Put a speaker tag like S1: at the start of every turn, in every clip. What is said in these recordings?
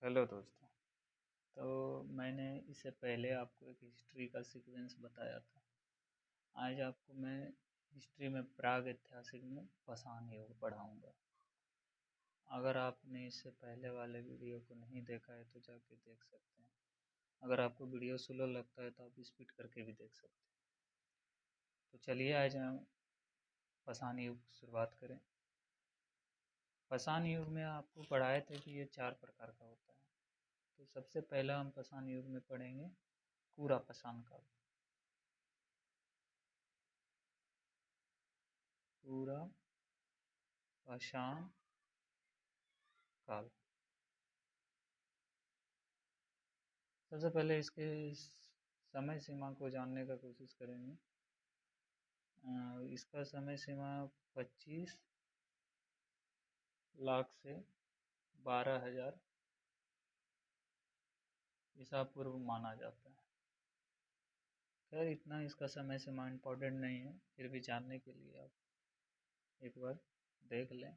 S1: Hello दोस्तों। तो मैंने इससे पहले आपको एक हिस्ट्री का सीक्वेंस बताया था। आज आपको मैं हिस्ट्री में प्राग ऐतिहासिक में पाषाण युग पढ़ाऊंगा। अगर आपने इससे पहले वाले वीडियो को नहीं देखा है तो जाके देख सकते हैं। अगर आपको वीडियो स्लो लगता है तो आप स्पीड करके भी देख सकते हैं। तो चलिए आज हम पाषाण युग की शुरुआत करें। पाषाण युग में आपको पढ़ाए थे कि ये 4 प्रकार का होता है। तो सबसे पहला हम पाषाण युग में पढ़ेंगे पूरा पाषाण काल। पूरा पाषाण काल। सबसे पहले इसके समय सीमा को जानने का कोशिश करेंगे। इसका समय सीमा 25 लाख से 12,000 ईसा पूर्व माना जाता है। खैर इतना इसका समय सीमा इम्पोर्टेंट नहीं है, फिर भी जानने के लिए आप एक बार देख लें।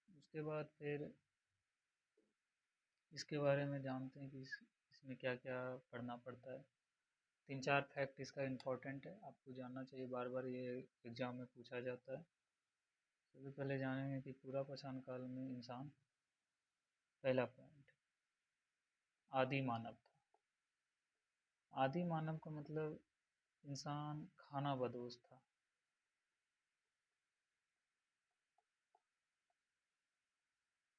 S1: उसके बाद फिर इसके बारे में जानते हैं कि इसमें क्या क्या पढ़ना पड़ता है। 3-4 फैक्ट इसका इम्पोर्टेंट है, आपको जानना चाहिए, बार बार ये एग्जाम में पूछा जाता है। सबसे पहले जानेंगे कि पूरा पाषाण काल में इंसान, पहला पॉइंट, आदि मानव था। आदि मानव का मतलब इंसान खाना बदोश था।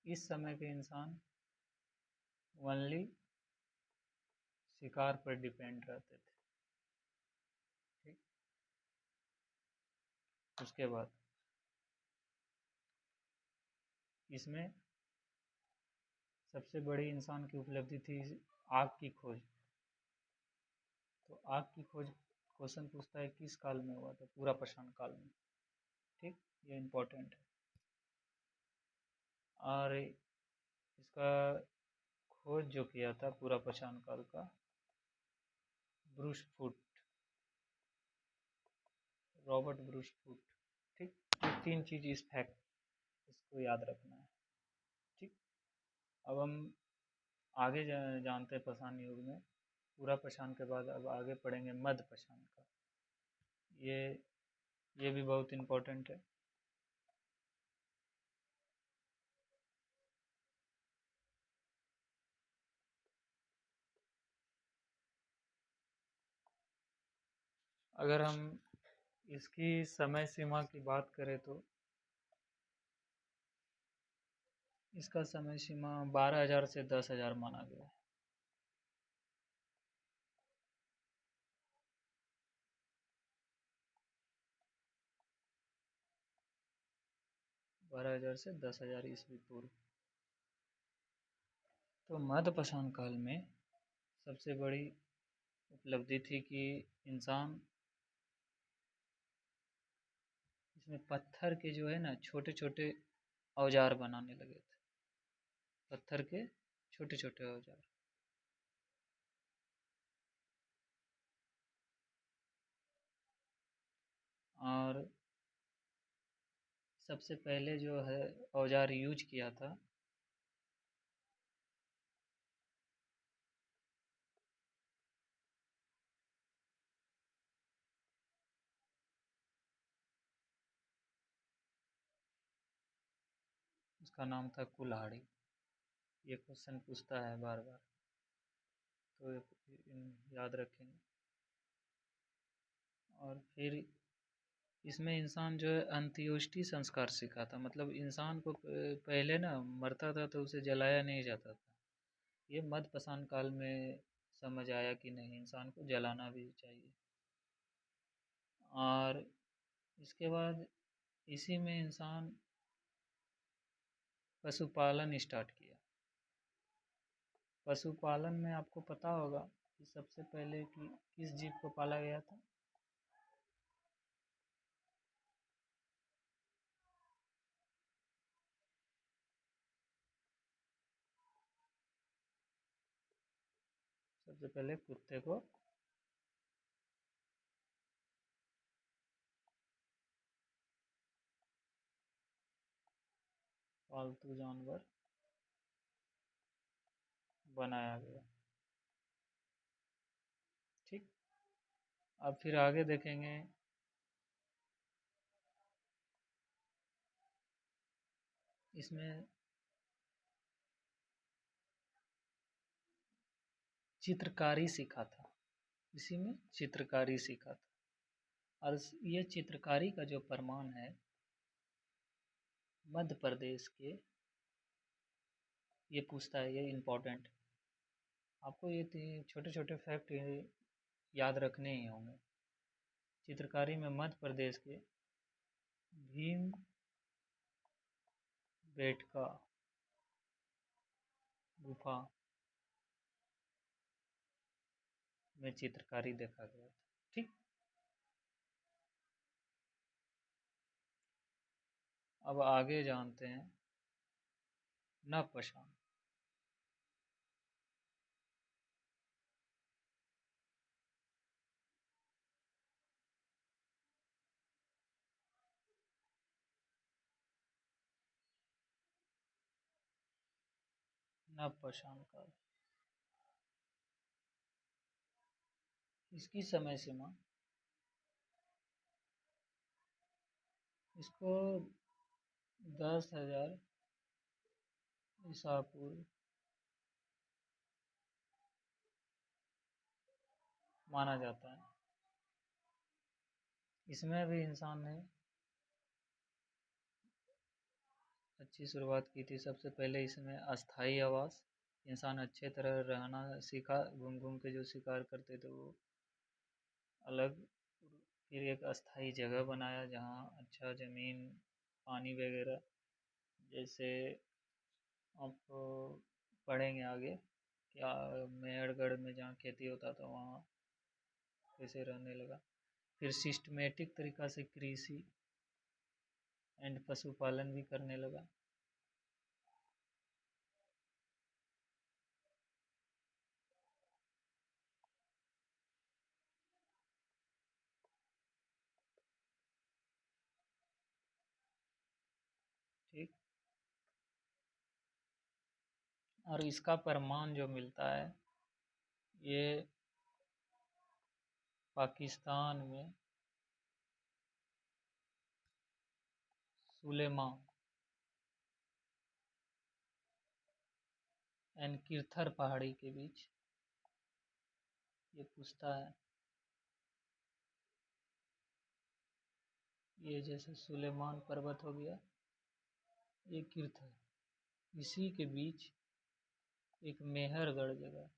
S1: इस समय के इंसान ओनली शिकार पर डिपेंड रहते थे। ठीक। उसके बाद इसमें सबसे बड़ी इंसान की उपलब्धि थी आग की खोज। तो आग की खोज क्वेश्चन पूछता है किस काल में हुआ था? पूरा पाषाण काल में। ठीक, ये इम्पोर्टेंट है। और इसका खोज जो किया था पूरा पाषाण काल का, Bruce Foote, Robert Bruce Foote. ठीक, ये 3 चीज इस फैक्ट इसको याद रखना है। ठीक। अब हम आगे जानते हैं पाषाण युग में। पूरा पाषाण के बाद अब आगे पढ़ेंगे मध्य पाषाण का। ये ये भी बहुत इम्पोर्टेंट है। अगर हम इसकी समय सीमा की बात करें तो इसका समय सीमा 12,000 से 10,000 माना गया है। 12,000 से 10,000 ईस्वी पूर्व। तो मध्य पाषाण काल में सबसे बड़ी उपलब्धि थी कि इंसान इसमें पत्थर के जो है ना छोटे छोटे औजार बनाने लगे थे। पत्थर के छोटे छोटे औजार। और सबसे पहले जो है औजार यूज किया था उसका नाम था कुल्हाड़ी। ये क्वेश्चन पूछता है बार बार, तो याद रखेंगे। और फिर इसमें इंसान जो है अंत्योष्टि संस्कार सीखा था। मतलब इंसान को पहले ना मरता था तो उसे जलाया नहीं जाता था। ये मध्य पाषाण काल में समझ आया कि नहीं, इंसान को जलाना भी चाहिए। और इसके बाद इसी में इंसान पशुपालन स्टार्ट किया। पशुपालन में आपको पता होगा कि सबसे पहले कि किस जीव को पाला गया था? सबसे पहले कुत्ते को पालतू जानवर बनाया गया। ठीक। अब फिर आगे देखेंगे। इसमें चित्रकारी सीखा था, इसी में चित्रकारी सीखा था। और ये चित्रकारी का जो प्रमाण है मध्य प्रदेश के, ये पूछता है, ये इम्पोर्टेंट। आपको ये छोटे छोटे फैक्ट याद रखने ही होंगे। चित्रकारी में मध्य प्रदेश के भीम बेटका गुफा में चित्रकारी देखा गया था। ठीक। अब आगे जानते हैं नवपाषाण। नवपाषाण काल, इसकी समय सीमा, इसको 10,000 ईसा पूर्व माना जाता है। इसमें भी इंसान ने अच्छी शुरुआत की थी। सबसे पहले इसमें अस्थाई आवास, इंसान अच्छे तरह रहना सीखा। घूम घूम के जो शिकार करते थे वो अलग। फिर एक अस्थाई जगह बनाया जहाँ अच्छा ज़मीन, पानी वगैरह, जैसे आप पढ़ेंगे आगे क्या, मेहरगढ़ में जहाँ खेती होता था वहाँ कैसे रहने लगा। फिर सिस्टमेटिक तरीका से कृषि एंड पशुपालन भी करने लगा। ठीक। और इसका प्रमाण जो मिलता है ये पाकिस्तान में सुलेमा एंड किरथर पहाड़ी के बीच ये पूछता है। ये जैसे सुलेमान पर्वत हो गया, ये किरथर, इसी के बीच एक मेहरगढ़ जगह,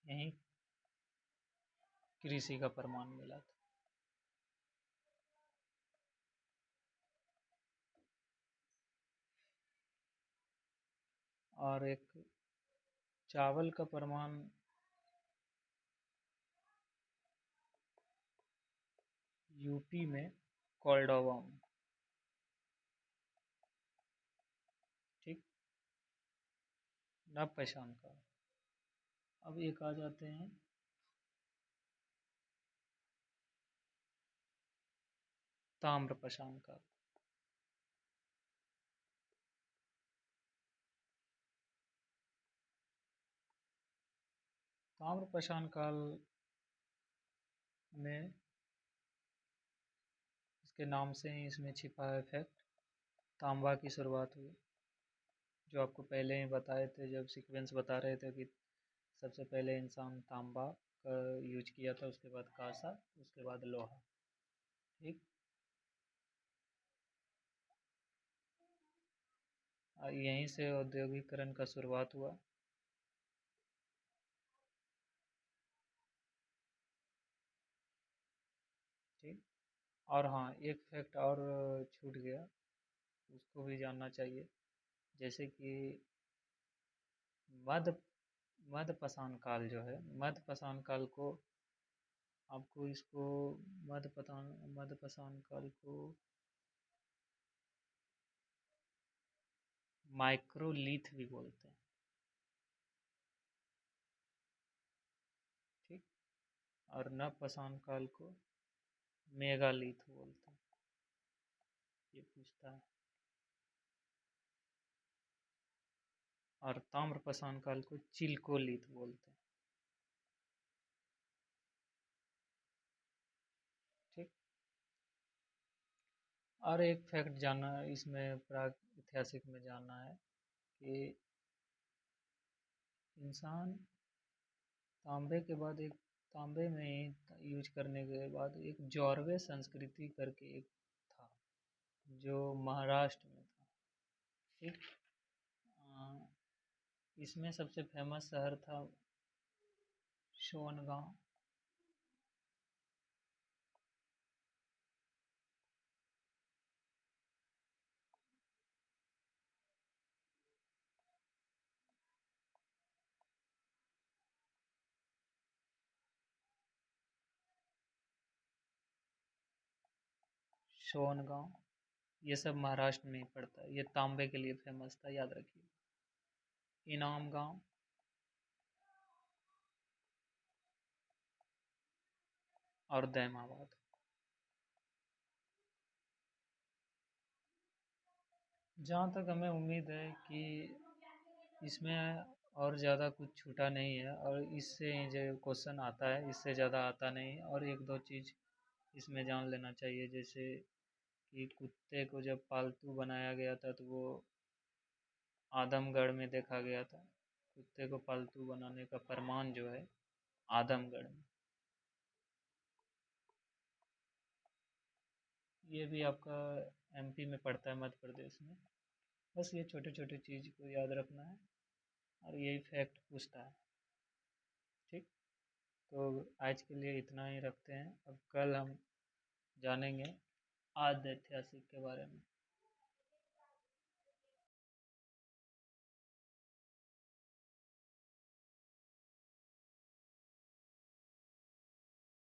S1: यहीं कृषि का प्रमाण मिला था। और एक चावल का प्रमाण यूपी में कोल्डोवा में। ठीक। नवपाषाण काल। अब एक आ जाते हैं ताम्रपाषाण काल। ताम्रपाषाण काल में, इसके नाम से ही इसमें छिपा है फैक्ट, तांबा की शुरुआत हुई। जो आपको पहले ही बताए थे जब सीक्वेंस बता रहे थे कि सबसे पहले इंसान तांबा का यूज किया था, उसके बाद कांसा, उसके बाद लोहा। ठीक। यहीं से औद्योगिकरण का शुरुआत हुआ। ठीक। और हाँ, एक फैक्ट और छूट गया, उसको भी जानना चाहिए। जैसे कि मध्य मध्यपाषाण काल जो है, मध्यपाषाण काल को आपको इसको मध्यपाषाण काल को माइक्रोलीथ भी बोलते हैं। ठीक। और नवपाषाण काल को मेगालिथ बोलते हैं। ये पूछता है। और ताम्रपाषाण काल को चिलकोलिथ बोलते हैं। ठीक। और एक फैक्ट जानना है इसमें, प्राग ऐतिहासिक में जानना है कि इंसान तांबे के बाद एक, तांबे में ही यूज करने के बाद एक जॉर्वे संस्कृति करके एक था, जो महाराष्ट्र में था। ठीक। अ, इसमें सबसे फेमस शहर था सोनगांव। सोनगांव, ये सब महाराष्ट्र में ही पड़ता है। ये तांबे के लिए फेमस था, याद रखिए। इनाम गांव और दैमाबाद। जहाँ तक हमें उम्मीद है कि इसमें और ज़्यादा कुछ छूटा नहीं है, और इससे जो क्वेश्चन आता है इससे ज़्यादा आता नहीं है। और एक दो चीज़ इसमें जान लेना चाहिए, जैसे कि कुत्ते को जब पालतू बनाया गया था तो वो आदमगढ़ में देखा गया था। कुत्ते को पालतू बनाने का प्रमाण जो है आदमगढ़ में। ये भी आपका एमपी में पड़ता है, मध्य प्रदेश में। बस ये छोटे छोटे चीज़ को याद रखना है, और यही फैक्ट पूछता है। ठीक। तो आज के लिए इतना ही रखते हैं। अब कल हम जानेंगे आद्य ऐतिहासिक के बारे में।